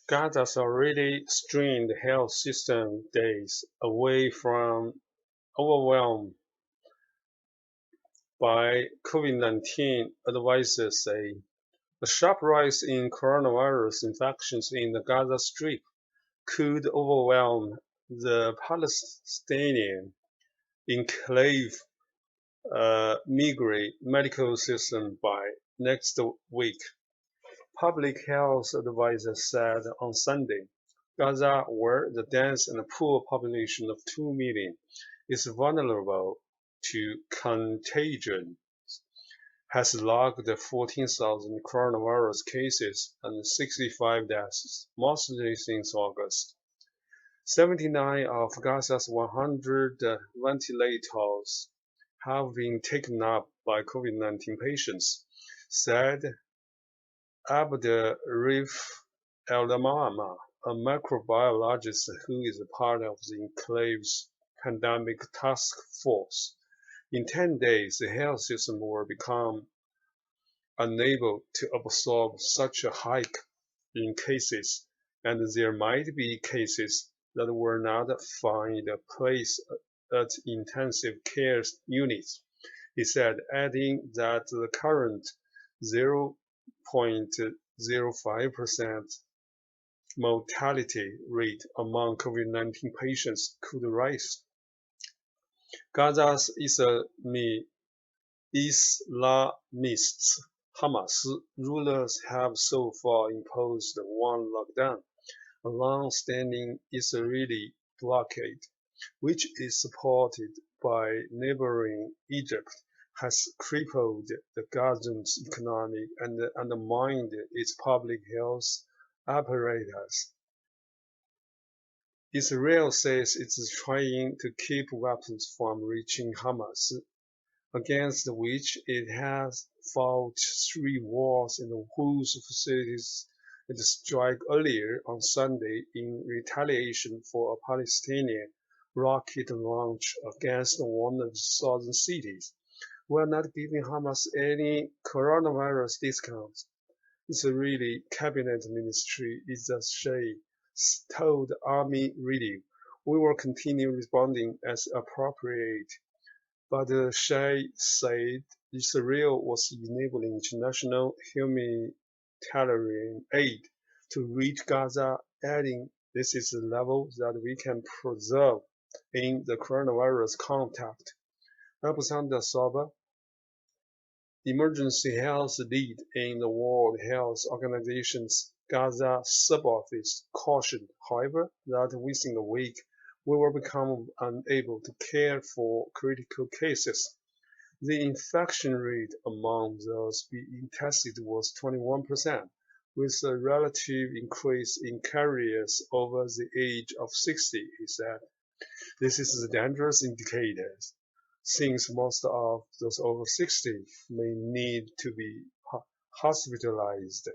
Gaza's already strained health system days away from overwhelmed by COVID-19, advisors say. A sharp rise in coronavirus infections in the Gaza Strip could overwhelm the Palestinian enclave migrant medical system by next week, public health advisors said on Sunday. Gaza, where the dense and poor population of 2 million is vulnerable to contagion, has logged 14,000 coronavirus cases and 65 deaths, mostly since August. 79 of Gaza's 100 ventilators have been taken up by COVID-19 patients, said Abdelrauf El-Amama, a microbiologist who is part of the enclave's pandemic task force. In 10 days, the health system will become unable to absorb such a hike in cases, and there might be cases that will not find a place at intensive care units, he said, adding that the current 0.05% mortality rate among COVID-19 patients could rise. Gaza's Islamists Hamas rulers have so far imposed one lockdown, a long-standing Israeli blockade, which is supported by neighboring Egypt, has crippled the Gazan economy and undermined its public health apparatus. Israel says it is trying to keep weapons from reaching Hamas, against which it has fought 3 wars and whose facilities it struck earlier on Sunday in retaliation for a Palestinian rocket launch against one of the southern cities. We're not giving Hamas any coronavirus discounts. Israeli cabinet ministry Shea told Army Radio, we will continue responding as appropriate. But Shea said Israel was enabling international humanitarian aid to reach Gaza, adding, this is the level that we can preserve in the coronavirus contact. Alexander Sober, emergency health lead in the World Health Organization's Gaza sub-office, cautioned, however, that within a week we will become unable to care for critical cases. The infection rate among those being tested was 21%, with a relative increase in carriers over the age of 60, he said. This is a dangerous indicator, since most of those over 60 may need to be hospitalized.